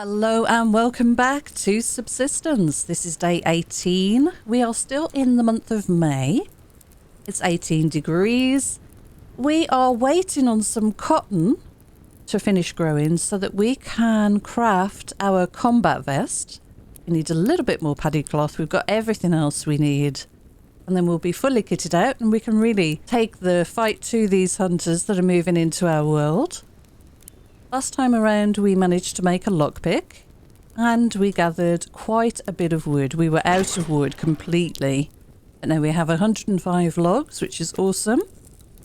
Hello and welcome back to Subsistence. This is day 18. We are still in the month of May. It's 18 degrees. We are waiting on some cotton to finish growing so that we can craft our combat vest. We need a little bit more paddy cloth. We've got everything else we need. And then we'll be fully kitted out and we can really take the fight to these hunters that are moving into our world. Last time around we managed to make a lockpick and we gathered quite a bit of wood. We were out of wood completely, but now we have 105 logs, which is awesome.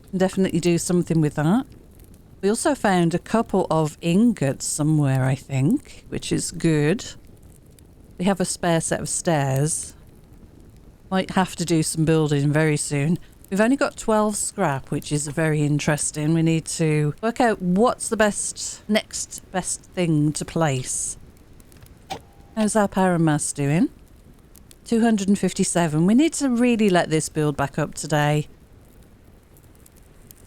Can definitely do something with that. We also found a couple of ingots somewhere, I think, which is good. We have a spare set of stairs. Might have to do some building very soon. We've only got 12 scrap, which is very interesting. We need to work out what's the next best thing to place. How's our power and mass doing? 257. We need to really let this build back up today.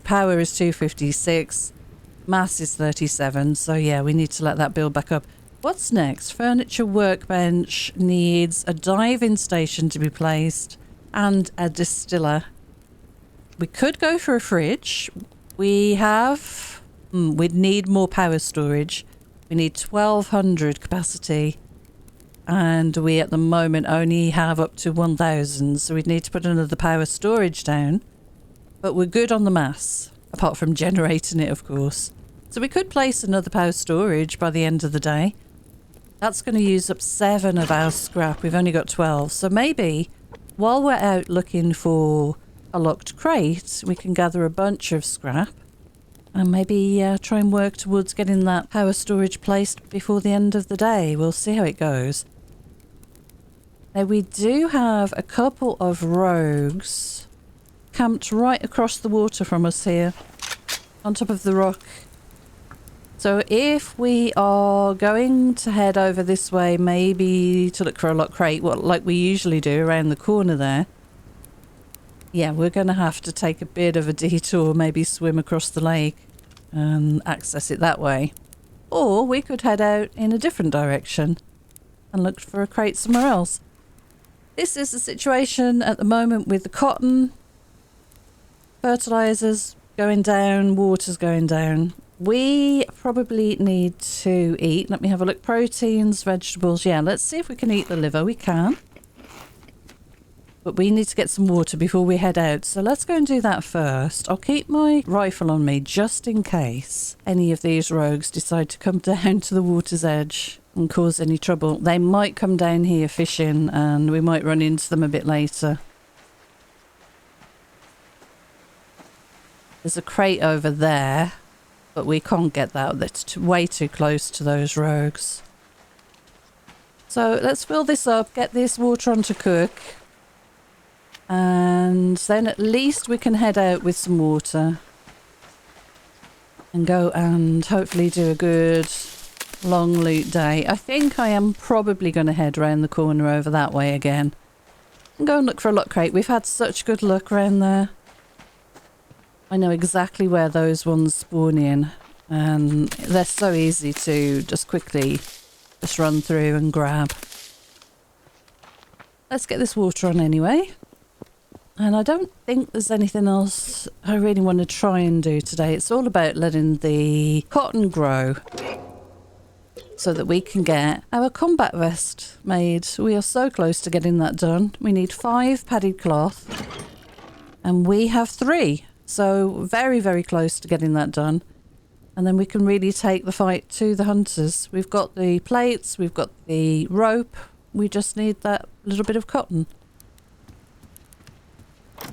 Power is 256. Mass is 37. So yeah, we need to let that build back up. What's next? Furniture workbench needs a diving station to be placed and a distiller. We could go for a fridge. We'd need more power storage. We need 1200 capacity. And we at the moment only have up to 1000. So we'd need to put another power storage down. But we're good on the mass. Apart from generating it, of course. So we could place another power storage by the end of the day. That's going to use up 7 of our scrap. We've only got 12. So maybe while we're out looking for a locked crate, we can gather a bunch of scrap and maybe try and work towards getting that power storage placed before the end of the day. We'll see how it goes. Now we do have a couple of rogues camped right across the water from us here on top of the rock. So if we are going to head over this way, maybe to look for a locked crate, like we usually do around the corner there, yeah, we're going to have to take a bit of a detour, maybe swim across the lake and access it that way. Or we could head out in a different direction and look for a crate somewhere else. This is the situation at the moment with the cotton. Fertilizers going down, water's going down. We probably need to eat. Let me have a look. Proteins, vegetables. Yeah, let's see if we can eat the liver. We can. But we need to get some water before we head out. So let's go and do that first. I'll keep my rifle on me just in case any of these rogues decide to come down to the water's edge and cause any trouble. They might come down here fishing and we might run into them a bit later. There's a crate over there, but we can't get that. That's way too close to those rogues. So let's fill this up, get this water on to cook. And then at least we can head out with some water and go and hopefully do a good long loot day. I think I am probably going to head around the corner over that way again and go and look for a lock crate. We've had such good luck around there. I know exactly where those ones spawn in and they're so easy to just quickly just run through and grab. Let's get this water on anyway. And I don't think there's anything else I really want to try and do today. It's all about letting the cotton grow so that we can get our combat vest made. We are so close to getting that done. We need 5 padded cloth and we have 3. So very, very close to getting that done. And then we can really take the fight to the hunters. We've got the plates, we've got the rope. We just need that little bit of cotton.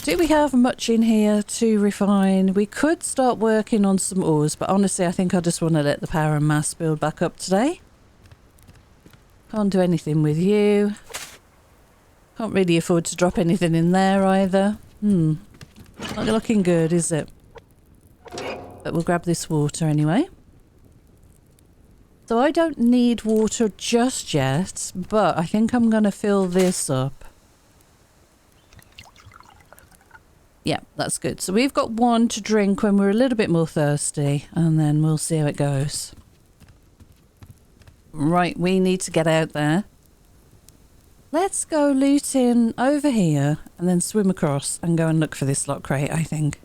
Do we have much in here to refine? We could start working on some ores, but honestly I think I just want to let the power and mass build back up today. Can't do anything with you. Can't really afford to drop anything in there either. Not looking good, is it? But we'll grab this water anyway. So I don't need water just yet, but I think I'm going to fill this up. Yeah, that's good. So we've got 1 to drink when we're a little bit more thirsty, and then we'll see how it goes. Right, we need to get out there. Let's go looting over here and then swim across and go and look for this lock crate, I think.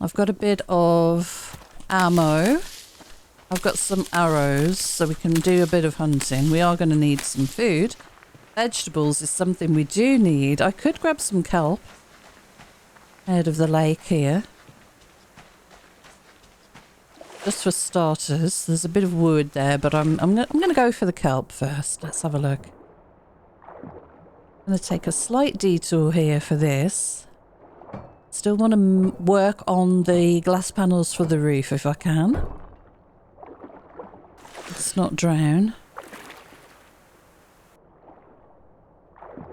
I've got a bit of ammo. I've got some arrows, so we can do a bit of hunting. We are going to need some food. Vegetables is something we do need. I could grab some kelp out of the lake here. Just for starters. There's a bit of wood there, but I'm going to go for the kelp first. Let's have a look. I'm going to take a slight detour here for this. Still want to work on the glass panels for the roof if I can. Let's not drown.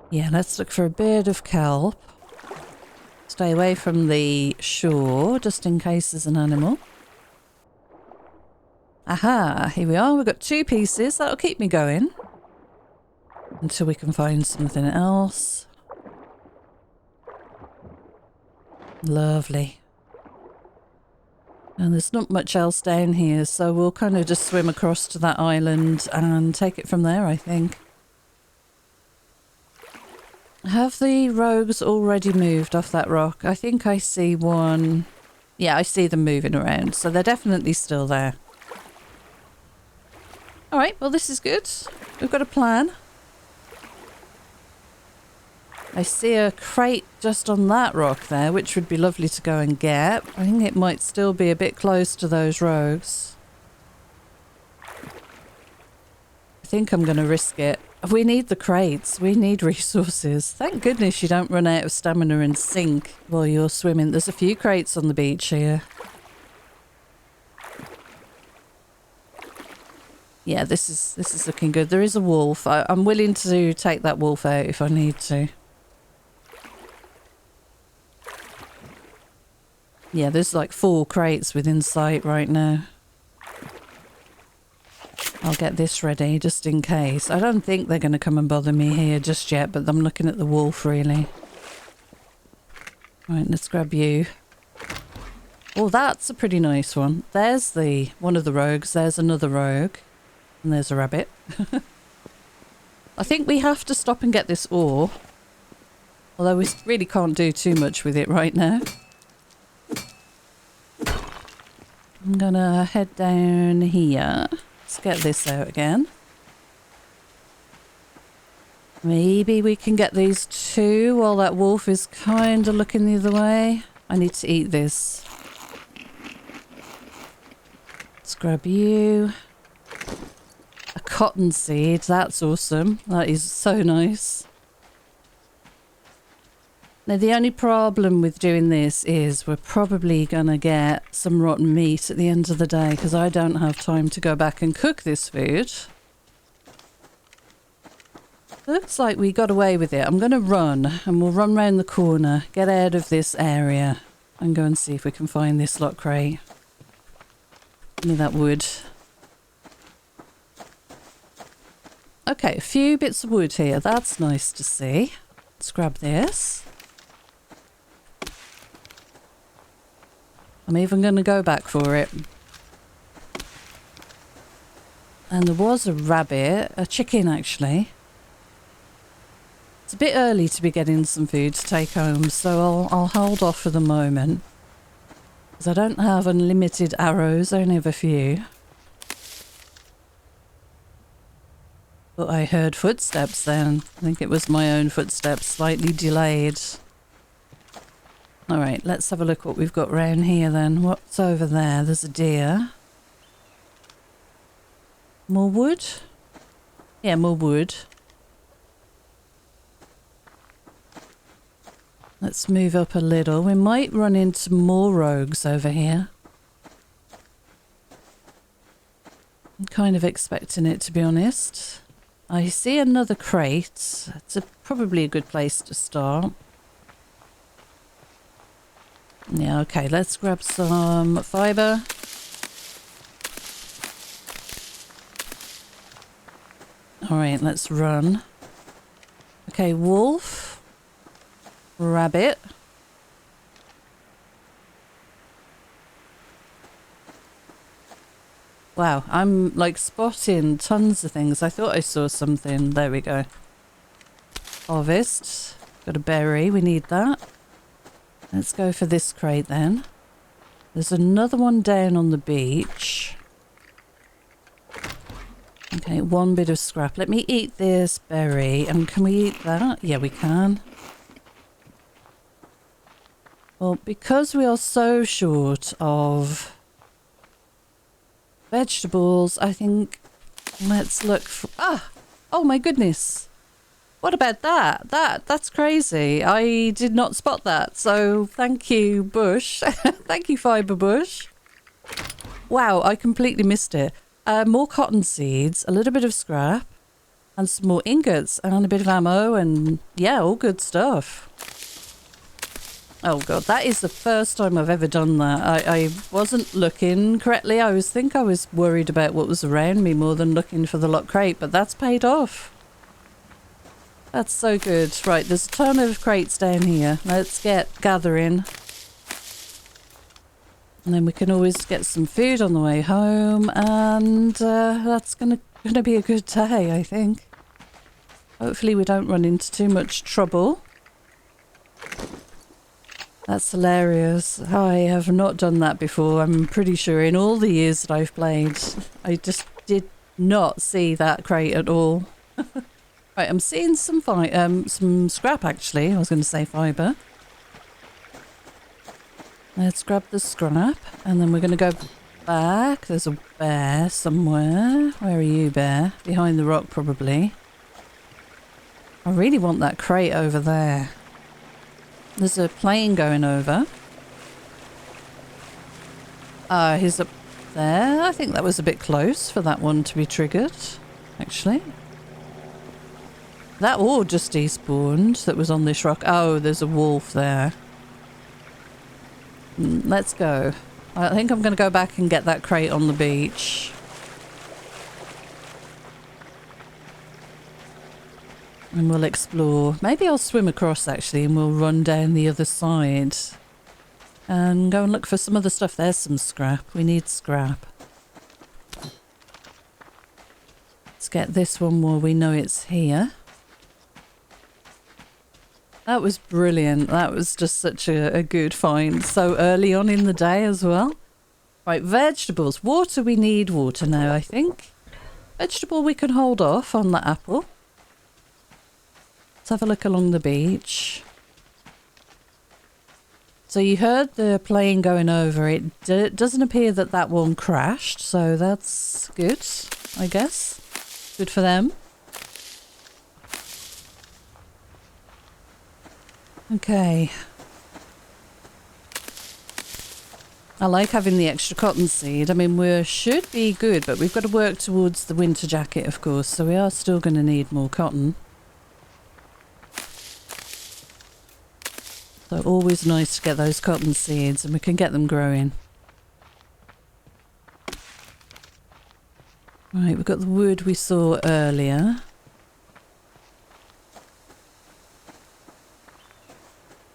Yeah, let's look for a bit of kelp. Stay away from the shore, just in case there's an animal. Aha, here we are. We've got 2 pieces. That'll keep me going until we can find something else. Lovely. And there's not much else down here, so we'll kind of just swim across to that island and take it from there, I think. Have the rogues already moved off that rock? I think I see one. Yeah, I see them moving around, so they're definitely still there. Alright, well this is good. We've got a plan. I see a crate just on that rock there, which would be lovely to go and get. I think it might still be a bit close to those rogues. I think I'm going to risk it. We need the crates. We need resources. Thank goodness you don't run out of stamina and sink while you're swimming. There's a few crates on the beach here. Yeah, this is looking good. There is a wolf. I'm willing to take that wolf out if I need to. Yeah, there's like 4 crates within sight right now. I'll get this ready just in case. I don't think they're going to come and bother me here just yet, but I'm looking at the wolf really. Right, let's grab you. Oh, that's a pretty nice one. There's one of the rogues. There's another rogue. And there's a rabbit. I think we have to stop and get this ore. Although we really can't do too much with it right now. I'm gonna head down here. Let's get this out again. Maybe we can get these 2 while that wolf is kind of looking the other way. I need to eat this. Let's grab you. A cotton seed, that's awesome. That is so nice. Now the only problem with doing this is we're probably gonna get some rotten meat at the end of the day because I don't have time to go back and cook this food. Looks like we got away with it. I'm gonna run and we'll run round the corner, get out of this area and go and see if we can find this lock crate. Give me that wood. Okay, a few bits of wood here. That's nice to see. Let's grab this. I'm even going to go back for it. And there was a rabbit, a chicken actually. It's a bit early to be getting some food to take home, so I'll hold off for the moment. Because I don't have unlimited arrows, I only have a few. But I heard footsteps then. I think it was my own footsteps, slightly delayed. Alright, let's have a look what we've got round here then. What's over there? There's a deer. More wood? Yeah, more wood. Let's move up a little. We might run into more rogues over here. I'm kind of expecting it, to be honest. I see another crate. It's probably a good place to start. Yeah, okay, let's grab some fibre. Alright, let's run. Okay, wolf. Rabbit. Wow, I'm like spotting tons of things. I thought I saw something. There we go. Harvest. Got a berry. We need that. Let's go for this crate then. There's another one down on the beach. Okay, one bit of scrap. Let me eat this berry. And can we eat that? Yeah, we can. Well, because we are so short of vegetables, I think let's look for... Ah! Oh my goodness! What about that? That's crazy. I did not spot that. So thank you, bush. Thank you, fibre bush. Wow, I completely missed it. More cotton seeds, a little bit of scrap, and some more ingots, and a bit of ammo, and yeah, all good stuff. Oh god, that is the first time I've ever done that. I wasn't looking correctly. I was worried about what was around me more than looking for the lock crate, but that's paid off. That's so good. Right, there's a ton of crates down here. Let's get gathering. And then we can always get some food on the way home, and that's gonna be a good day, I think. Hopefully we don't run into too much trouble. That's hilarious. I have not done that before. I'm pretty sure in all the years that I've played, I just did not see that crate at all. Right, I'm seeing some scrap actually. I was going to say fibre. Let's grab the scrap, and then we're going to go back. There's a bear somewhere. Where are you, bear? Behind the rock, probably. I really want that crate over there. There's a plane going over. He's up there. I think that was a bit close for that one to be triggered, actually. That all just despawned that was on this rock. Oh, there's a wolf there. Let's go. I think I'm going to go back and get that crate on the beach. And we'll explore. Maybe I'll swim across actually and we'll run down the other side. And go and look for some other stuff. There's some scrap. We need scrap. Let's get this one while we know it's here. That was brilliant. That was just such a good find. So early on in the day as well. Right, vegetables. Water, we need water now, I think. Vegetable we can hold off on the apple. Let's have a look along the beach. So you heard the plane going over. It doesn't appear that that one crashed. So that's good, I guess. Good for them. Okay. I like having the extra cotton seed. I mean, we should be good, but we've got to work towards the winter jacket, of course, so we are still going to need more cotton. So always nice to get those cotton seeds, and we can get them growing. Right, we've got the wood we saw earlier.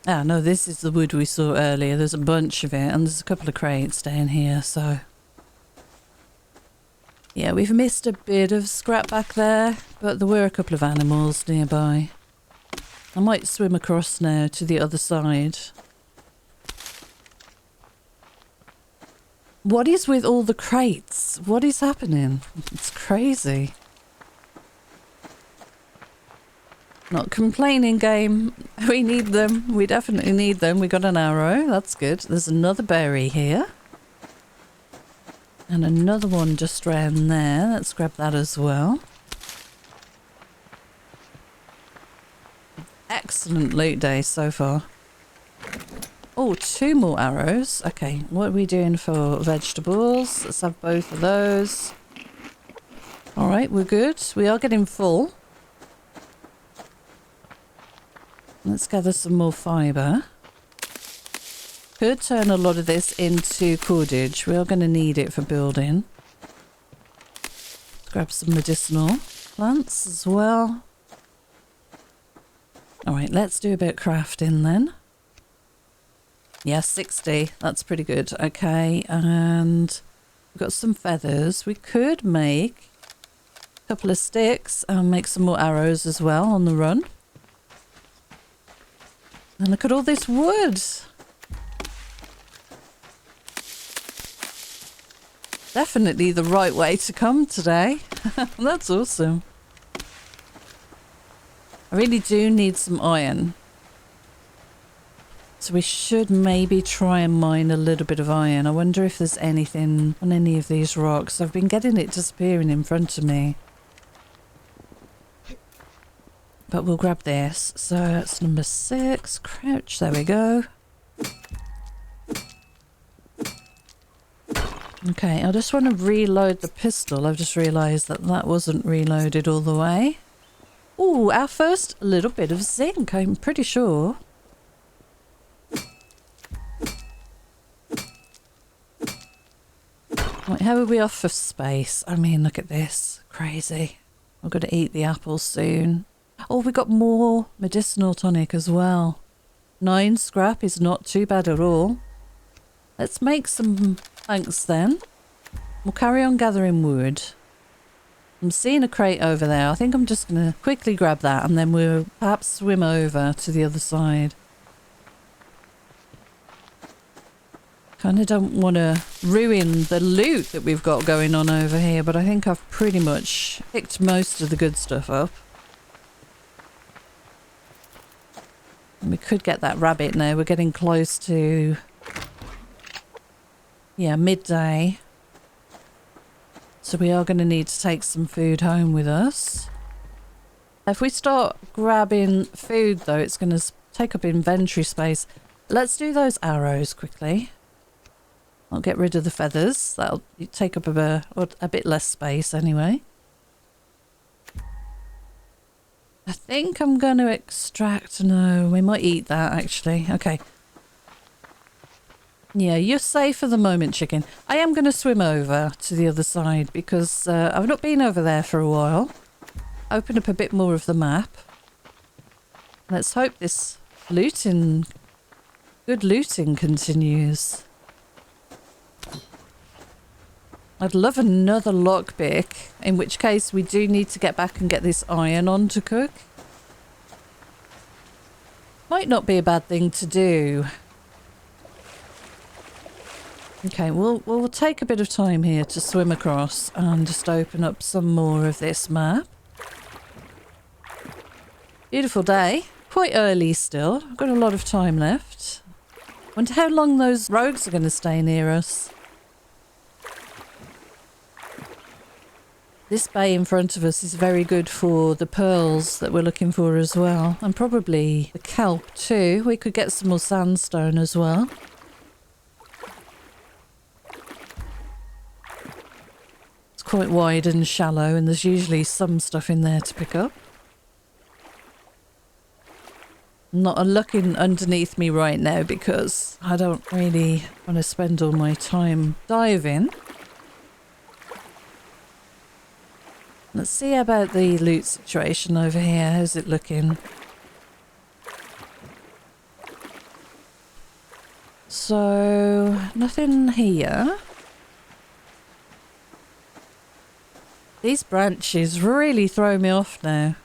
Ah, no, this is the wood we saw earlier. There's a bunch of it, and there's a couple of crates down here, so... Yeah, we've missed a bit of scrap back there, but there were a couple of animals nearby. I might swim across now to the other side. What is with all the crates? What is happening? It's crazy. Not complaining, game. We need them. We definitely need them. We got an arrow. That's good. There's another berry here. And another one just round there. Let's grab that as well. Excellent loot day so far. Oh, 2 more arrows. Okay, what are we doing for vegetables? Let's have both of those. All right, we're good. We are getting full. Let's gather some more fibre. Could turn a lot of this into cordage. We are going to need it for building. Let's grab some medicinal plants as well. Alright, let's do a bit of crafting then. Yeah, 60. That's pretty good. Okay, and We've got some feathers. We could make a couple of sticks and make some more arrows as well on the run. And look at all this wood. Definitely the right way to come today. That's awesome. I really do need some iron. So we should maybe try and mine a little bit of iron. I wonder if there's anything on any of these rocks. I've been getting it disappearing in front of me. But we'll grab this. So that's number 6. Crouch. There we go. Okay, I just want to reload the pistol. I've just realised that that wasn't reloaded all the way. Ooh, our first little bit of zinc, I'm pretty sure. Right, how are we off for space? I mean, look at this. Crazy. We're going to eat the apples soon. Oh, we got more medicinal tonic as well. 9 scrap is not too bad at all. Let's make some planks then. We'll carry on gathering wood. I'm seeing a crate over there. I think I'm just going to quickly grab that and then we'll perhaps swim over to the other side. Kind of don't want to ruin the loot that we've got going on over here, but I think I've pretty much picked most of the good stuff up. And we could get that rabbit now. We're getting close to, yeah, midday. So we are going to need to take some food home with us. If we start grabbing food though, it's going to take up inventory space. Let's do those arrows quickly. I'll get rid of the feathers. That'll take up a bit less space anyway. I think I'm going to extract... No, we might eat that actually. Okay. Yeah, you're safe for the moment, chicken. I am going to swim over to the other side because I've not been over there for a while. Open up a bit more of the map. Let's hope this looting... good looting continues. I'd love another lockpick, in which case we do need to get back and get this iron on to cook. Might not be a bad thing to do. Okay, we'll take a bit of time here to swim across and just open up some more of this map. Beautiful day. Quite early still. I've got a lot of time left. Wonder how long those rogues are going to stay near us. This bay in front of us is very good for the pearls that we're looking for as well. And probably the kelp too. We could get some more sandstone as well. It's quite wide and shallow and there's usually some stuff in there to pick up. I'm not looking underneath me right now because I don't really want to spend all my time diving. Let's see about the loot situation over here. How's it looking? So, nothing here. These branches really throw me off now.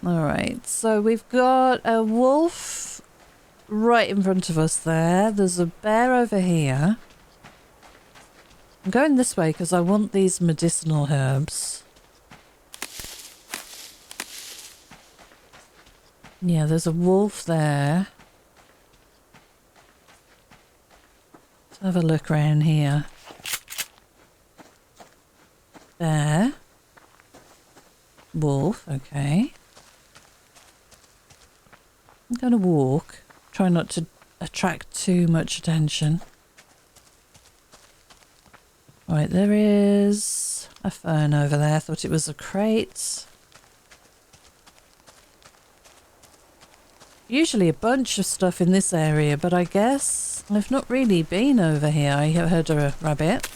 Alright, so we've got a wolf right in front of us there. There's a bear over here. I'm going this way because I want these medicinal herbs. Yeah, there's a wolf there. Let's have a look around here. Bear. Wolf, okay. I'm going to walk. Try not to attract too much attention. Right, there is a fern over there. I thought it was a crate. Usually a bunch of stuff in this area, but I guess I've not really been over here. I heard a rabbit.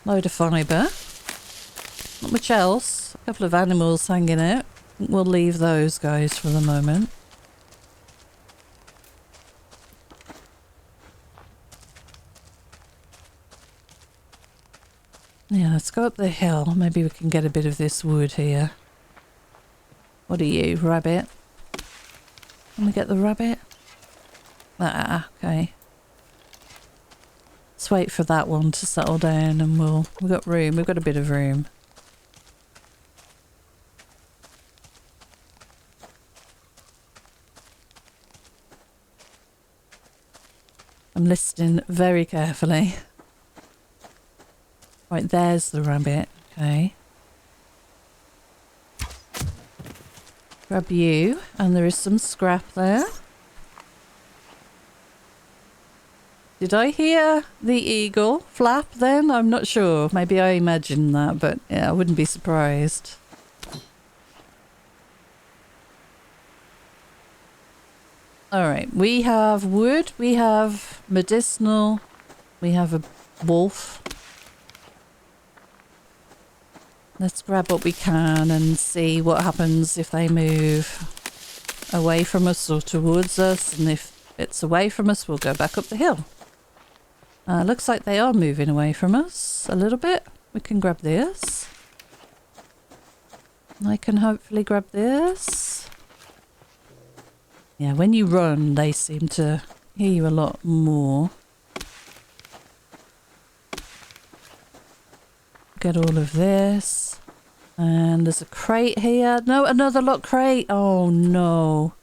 Load of fibre. Not much else. A couple of animals hanging out. We'll leave those guys for the moment. Yeah, let's go up the hill. Maybe we can get a bit of this wood here. What are you, rabbit? Can we get the rabbit? Ah, okay. Let's wait for that one to settle down and we've got room. We've got a bit of room. I'm listening very carefully. Right, there's the rabbit. Okay. Grab you, and there is some scrap there. Did I hear the eagle flap then? I'm not sure. Maybe I imagined that, but yeah, I wouldn't be surprised. Alright, we have wood, we have medicinal, we have a wolf. Let's grab what we can and see what happens if they move away from us or towards us. And if it's away from us, we'll go back up the hill. Looks like they are moving away from us a little bit. We can grab this. I can hopefully grab this. Yeah, when you run, they seem to hear you a lot more. Get all of this. And there's a crate here. No, another lock crate. Oh, no.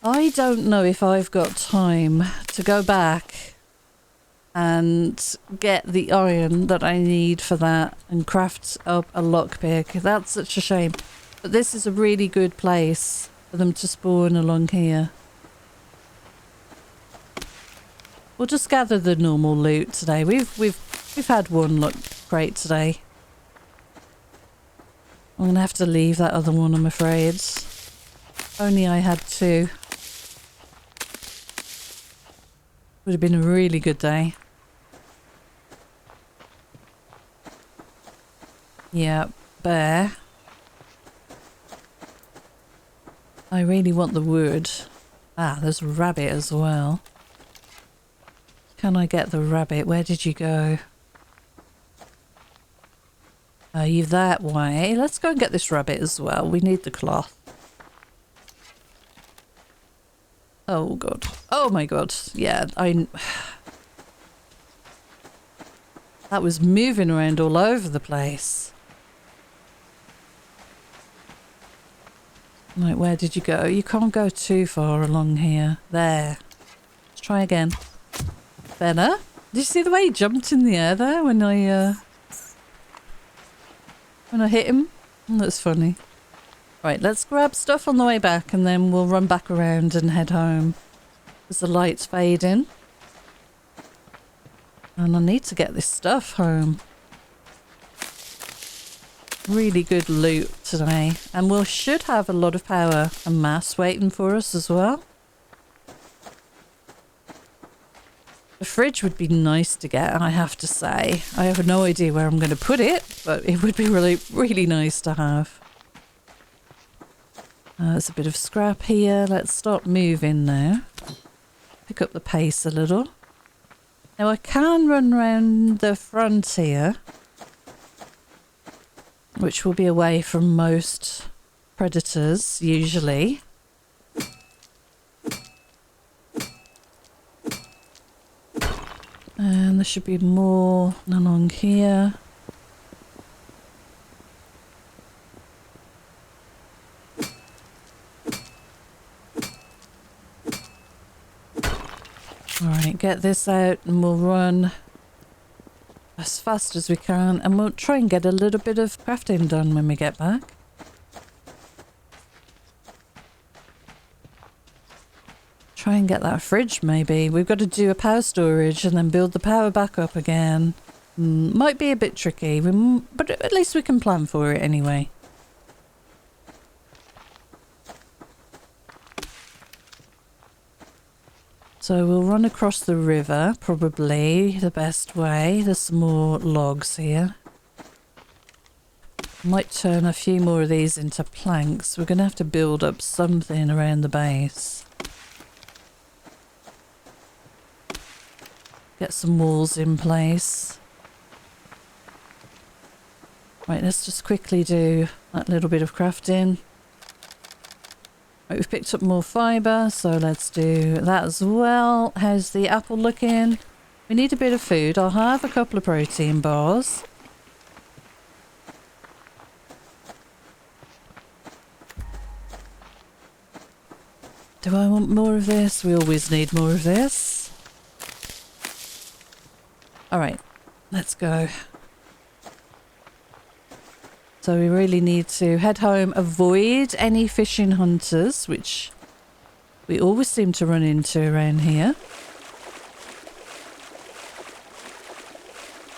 I don't know if I've got time to go back and get the iron that I need for that and craft up a lockpick. That's such a shame. But this is a really good place for them to spawn along here. We'll just gather the normal loot today. We've had one lock crate today. I'm gonna have to leave that other one, I'm afraid. Only I had two. Would have been a really good day. Yeah, bear. I really want the wood. Ah, there's a rabbit as well. Can I get the rabbit? Where did you go? Are you that way? Let's go and get this rabbit as well. We need the cloth. Oh god. Oh my god. Yeah, that was moving around all over the place. Right, where did you go? You can't go too far along here. There. Let's try again. Better? Did you see the way he jumped in the air there when I hit him? That's funny. Right, let's grab stuff on the way back and then we'll run back around and head home as the light's fading. And I need to get this stuff home. Really good loot today. And we should have a lot of power and mass waiting for us as well. The fridge would be nice to get, I have to say. I have no idea where I'm going to put it, but it would be really, really nice to have. There's a bit of scrap here. Let's start moving now. Pick up the pace a little. Now I can run around the front here, which will be away from most predators, usually. And there should be more along here. Alright, get this out and we'll run as fast as we can and we'll try and get a little bit of crafting done when we get back. Try and get that fridge maybe. We've got to do a power storage and then build the power back up again. Might be a bit tricky, but at least we can plan for it anyway. So we'll run across the river, probably the best way. There's some more logs here. Might turn a few more of these into planks. We're going to have to build up something around the base. Get some walls in place. Right, let's just quickly do that little bit of crafting. Right, we've picked up more fibre, so let's do that as well. How's the apple looking? We need a bit of food. I'll have a couple of protein bars. Do I want more of this? We always need more of this. Alright, let's go. So we really need to head home, avoid any fishing hunters, which we always seem to run into around here.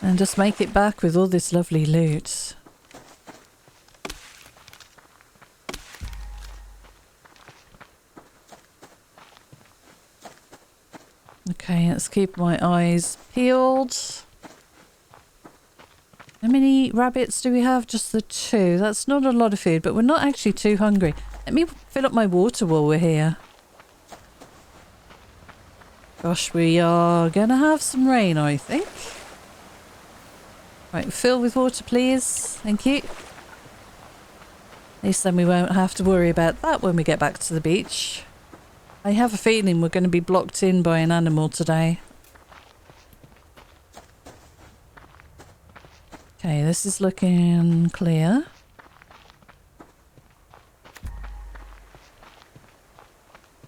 And just make it back with all this lovely loot. Okay, let's keep my eyes peeled. How many rabbits do we have? Just the 2. That's not a lot of food, but we're not actually too hungry. Let me fill up my water while we're here. Gosh, we are going to have some rain, I think. Right, fill with water, please. Thank you. At least then we won't have to worry about that when we get back to the beach. I have a feeling we're going to be blocked in by an animal today. Okay, this is looking clear.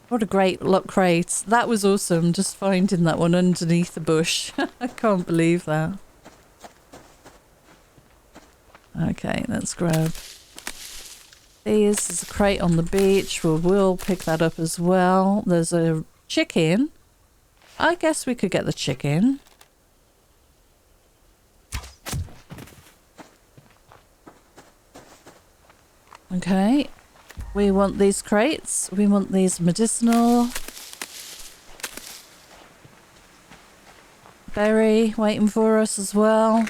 What a great luck crate. That was awesome, just finding that one underneath the bush. I can't believe that. Okay, let's grab these. There's a crate on the beach. We'll pick that up as well. There's a chicken. I guess we could get the chicken. Okay, we want these crates. We want these medicinal. Berry waiting for us as well.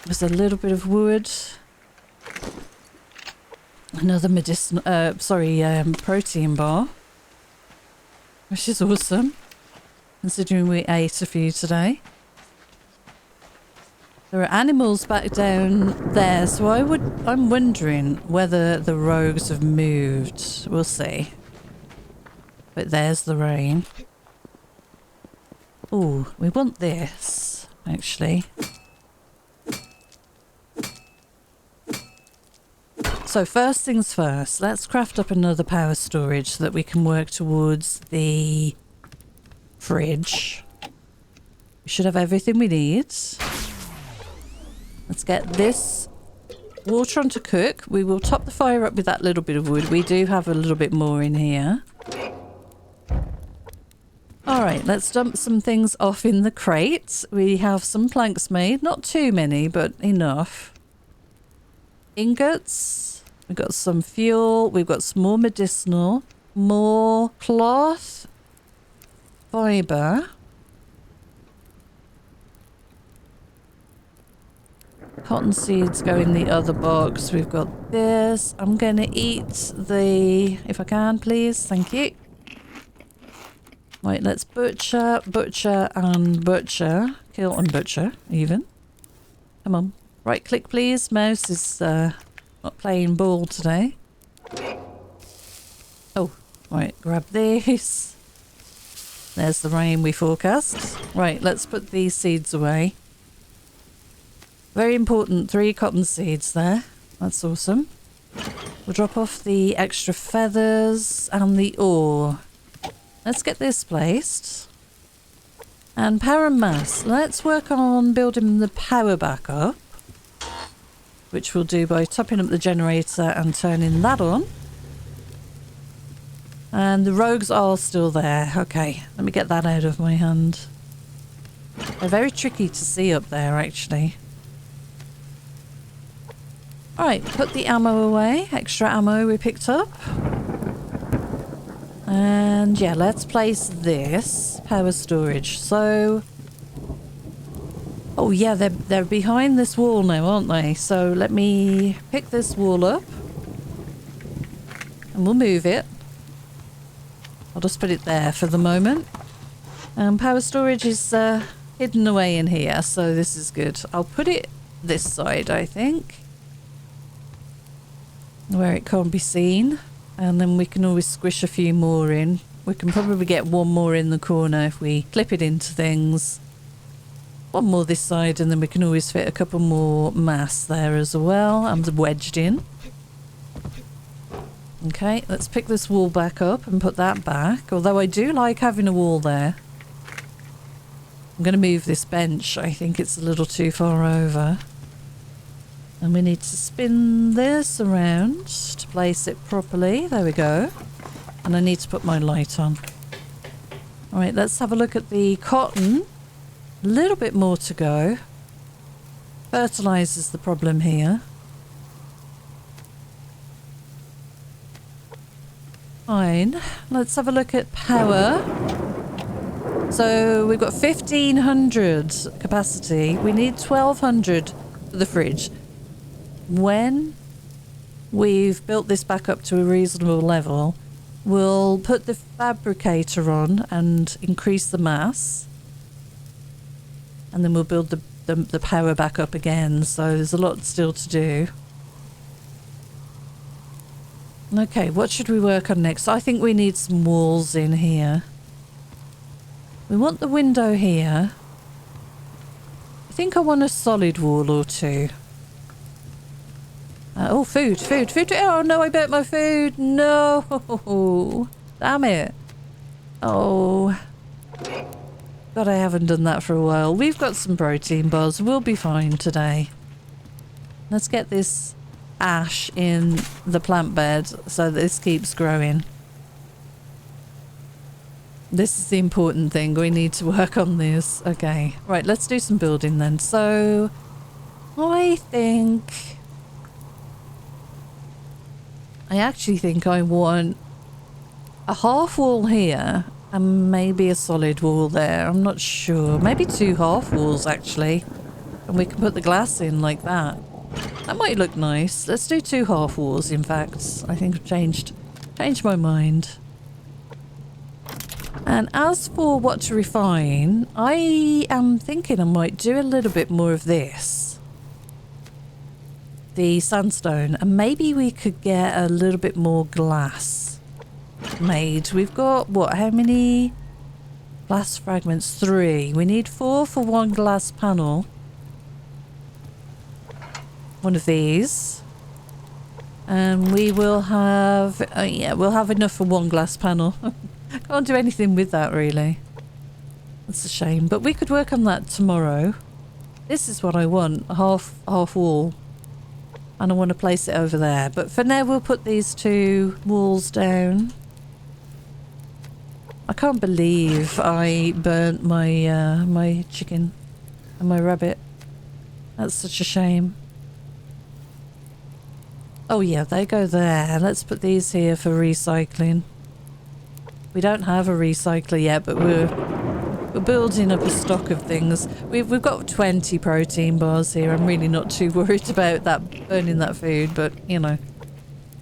There's a little bit of wood. Another medicinal, protein bar. Which is awesome, considering we ate a few today. There are animals back down there, so I'm wondering whether the rogues have moved. We'll see. But there's the rain. Oh, we want this, actually. So first things first, let's craft up another power storage so that we can work towards the fridge. We should have everything we need. Let's get this water on to cook. We will top the fire up with that little bit of wood. We do have a little bit more in here. Alright, let's dump some things off in the crate. We have some planks made. Not too many, but enough. Ingots. We've got some fuel. We've got some more medicinal. More cloth. Fibre. Cotton seeds go in the other box. We've got this. I'm going to eat the... If I can, please. Thank you. Right, let's butcher, butcher, and butcher. Kill and butcher, even. Come on. Right click, please. Mouse is not playing ball today. Oh, right. Grab these. There's the rain we forecast. Right, let's put these seeds away. Very important, 3 cotton seeds there. That's awesome. We'll drop off the extra feathers and the ore. Let's get this placed. And power and mass. Let's work on building the power back up. Which we'll do by topping up the generator and turning that on. And the rogues are still there. Okay, let me get that out of my hand. They're very tricky to see up there, actually. Alright, put the ammo away. Extra ammo we picked up. And yeah, let's place this power storage. So, oh yeah, they're behind this wall now, aren't they? So let me pick this wall up. And we'll move it. I'll just put it there for the moment. Power storage is hidden away in here, so this is good. I'll put it this side, I think, where it can't be seen, and then we can always squish a few more in. We can probably get one more in the corner if we clip it into things. One more this side, and then we can always fit a couple more masts there as well, and wedged in. Okay, let's pick this wall back up and put that back, although I do like having a wall there. I'm going to move this bench. I think it's a little too far over. And we need to spin this around to place it properly. There we go. And I need to put my light on. Alright, let's have a look at the cotton. A little bit more to go. Fertiliser's the problem here. Fine. Let's have a look at power. So we've got 1500 capacity. We need 1200 for the fridge. When we've built this back up to a reasonable level, we'll put the fabricator on and increase the mass. And then we'll build the power back up again. So there's a lot still to do. Okay, what should we work on next? I think we need some walls in here. We want the window here. I think I want a solid wall or two. Oh, food. Oh, no, I burnt my food. No. Damn it. Oh. God, I haven't done that for a while. We've got some protein bars. We'll be fine today. Let's get this ash in the plant bed so that this keeps growing. This is the important thing. We need to work on this. Okay. Right, let's do some building then. So, I actually think I want a half wall here and maybe a solid wall there. I'm not sure. Maybe 2 half walls actually. And we can put the glass in like that. That might look nice. Let's do 2 half walls in fact. I think I've changed my mind. And as for what to refine, I am thinking I might do a little bit more of this. The sandstone. And maybe we could get a little bit more glass made. We've got, what, how many glass fragments? 3. We need 4 for 1 glass panel. One of these. And we will have, yeah, we'll have enough for 1 glass panel. Can't do anything with that really. That's a shame, but we could work on that tomorrow. This is what I want, a half wall. And I want to place it over there. But for now we'll put these 2 walls down. I can't believe I burnt my my chicken and my rabbit. That's such a shame. Oh yeah, they go there. Let's put these here for recycling. We don't have a recycler yet, but we're building up a stock of things. We've got 20 protein bars here. I'm really not too worried about that burning that food, but you know,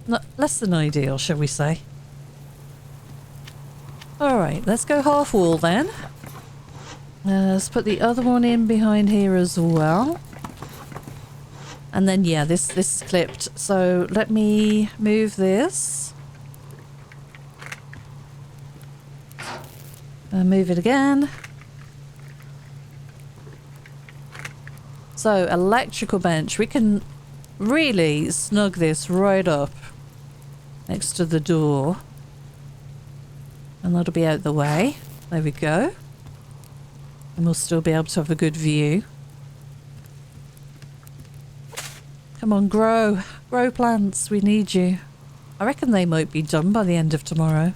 not less than ideal, shall we say? All right, let's go half wall then. Let's put the other one in behind here as well. And then yeah, this is clipped. So let me move this. Move it again. So electrical bench. We can really snug this right up next to the door. And that'll be out the way. There we go. And we'll still be able to have a good view. Come on, grow. Grow plants. We need you. I reckon they might be done by the end of tomorrow.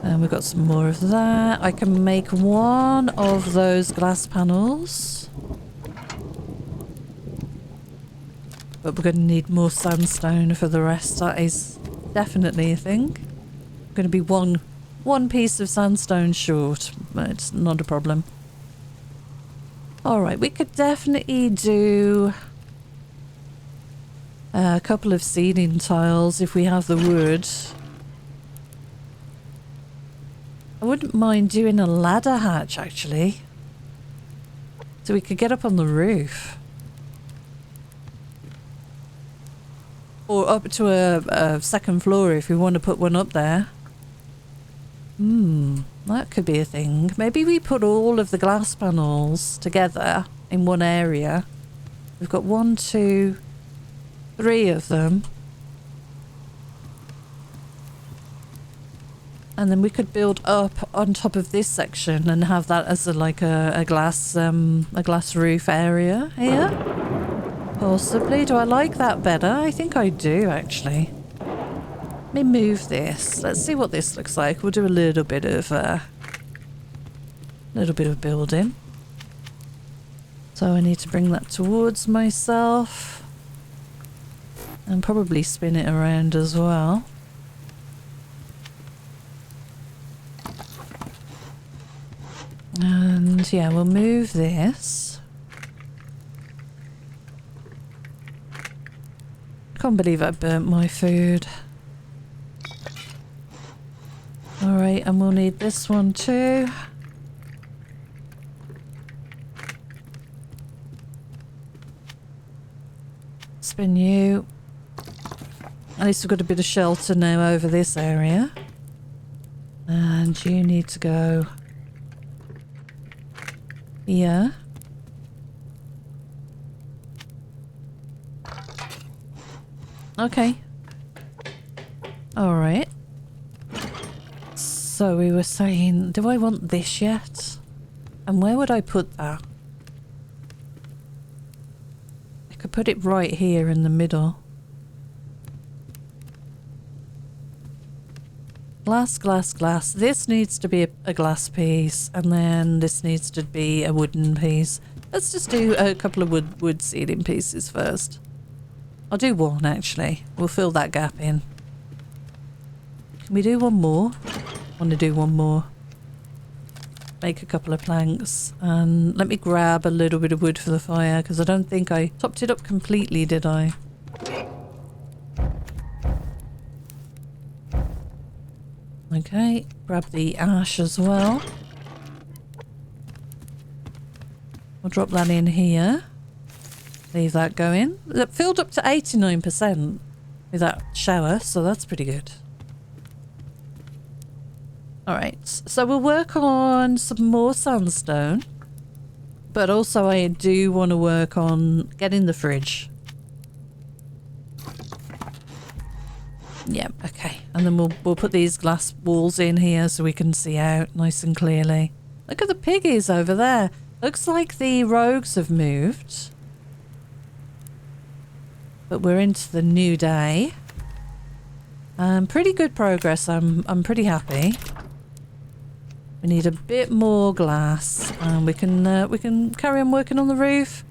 And we've got some more of that. I can make 1 of those glass panels. But we're going to need more sandstone for the rest. That is definitely a thing. Going to be one piece of sandstone short, but it's not a problem. Alright, we could definitely do a couple of seeding tiles if we have the wood. I wouldn't mind doing a ladder hatch, actually. So we could get up on the roof. Or up to a second floor if we want to put one up there. That could be a thing. Maybe we put all of the glass panels together in one area. We've got 1, 2, 3 of them. And then we could build up on top of this section and have that as a glass roof area here. Possibly. Do I like that better? I think I do, actually. Let me move this. Let's see what this looks like. We'll do a little bit of building. So I need to bring that towards myself and probably spin it around as well. And yeah, we'll move this. Can't believe I burnt my food. Alright, and we'll need this one too. Spin you. At least we've got a bit of shelter now over this area. And you need to go here. Okay. Alright. So we were saying, do I want this yet? And where would I put that? I could put it right here in the middle. Glass, glass, glass. This needs to be a glass piece, and then this needs to be a wooden piece. Let's just do a couple of wood ceiling pieces first. I'll do one, actually. We'll fill that gap in. Can we do one more? I want to do one more. Make a couple of planks. And let me grab a little bit of wood for the fire, because I don't think I topped it up completely, did I? Okay, grab the ash as well. I'll drop that in here. Leave that going. It filled up to 89% with that shower, so that's pretty good. Alright, so we'll work on some more sandstone. But also I do want to work on getting the fridge. Yeah, okay. And then we'll put these glass walls in here so we can see out nice and clearly. Look at the piggies over there. Looks like the rogues have moved. But we're into the new day. Pretty good progress. I'm pretty happy. We need a bit more glass, and we can carry on working on the roof.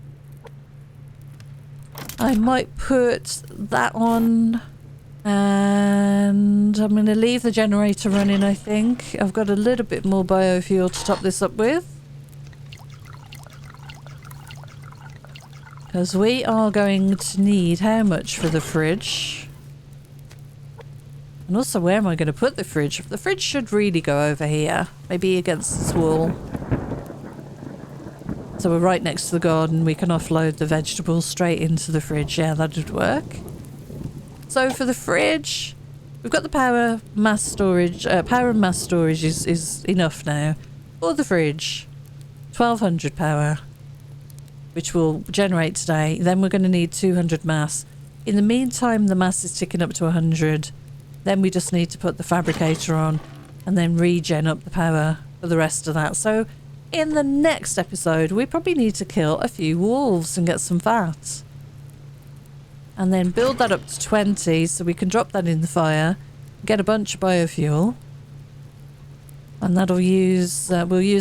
I might put that on, and I'm going to leave the generator running. I think I've got a little bit more biofuel to top this up with. Because we are going to need how much for the fridge? And also, where am I going to put the fridge? The fridge should really go over here. Maybe against this wall. So we're right next to the garden. We can offload the vegetables straight into the fridge. Yeah, that would work. So for the fridge, we've got the power mass storage. Power and mass storage is enough now. For the fridge, 1200 power, which will generate today. Then we're going to need 200 mass. In the meantime, the mass is ticking up to 100. Then we just need to put the fabricator on and then regen up the power for the rest of that. So in the next episode, we probably need to kill a few wolves and get some fat. And then build that up to 20 so we can drop that in the fire, get a bunch of biofuel. And that'll we'll use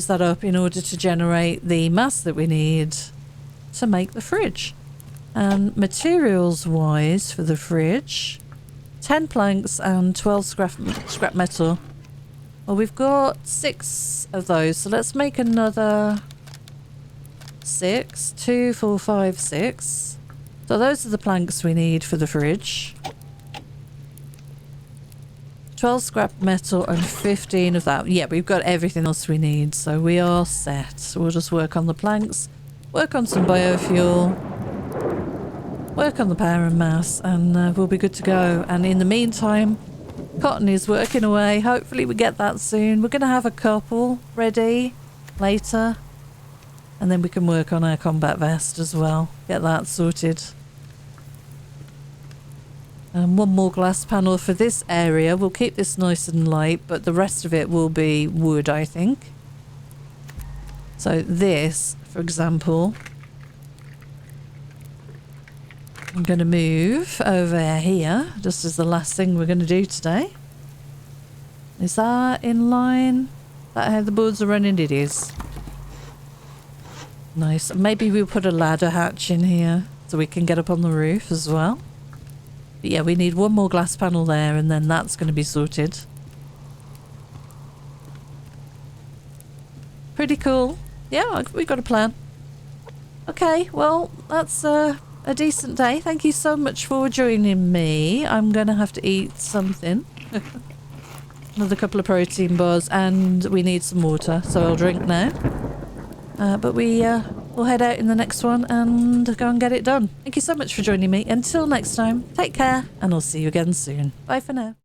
that up in order to generate the mass that we need to make the fridge. And materials wise for the fridge, 10 planks and 12 scrap metal. Well, we've got 6 of those, so let's make another 6. 2, 4, 5, 6. So those are the planks we need for the fridge. 12 scrap metal and 15 of that. Yeah, we've got everything else we need, so we are set. So we'll just work on the planks, work on some biofuel, work on the power and mass, and we'll be good to go. And in the meantime, cotton is working away. Hopefully we get that soon. We're going to have a couple ready later, and then we can work on our combat vest as well. Get that sorted. And one more glass panel for this area. We'll keep this nice and light, but the rest of it will be wood, I think. So this, for example, I'm going to move over here, just as the last thing we're going to do today. Is that in line? Is that how the boards are running? It is. Nice. Maybe we'll put a ladder hatch in here so we can get up on the roof as well. But yeah, we need one more glass panel there, and then that's going to be sorted. Pretty cool. Yeah, we've got a plan. Okay, well, that's a decent day. Thank you so much for joining me. I'm going to have to eat something. Another couple of protein bars, and we need some water, so I'll drink now. But we'll head out in the next one and go and get it done. Thank you so much for joining me. Until next time, take care, and I'll see you again soon. Bye for now.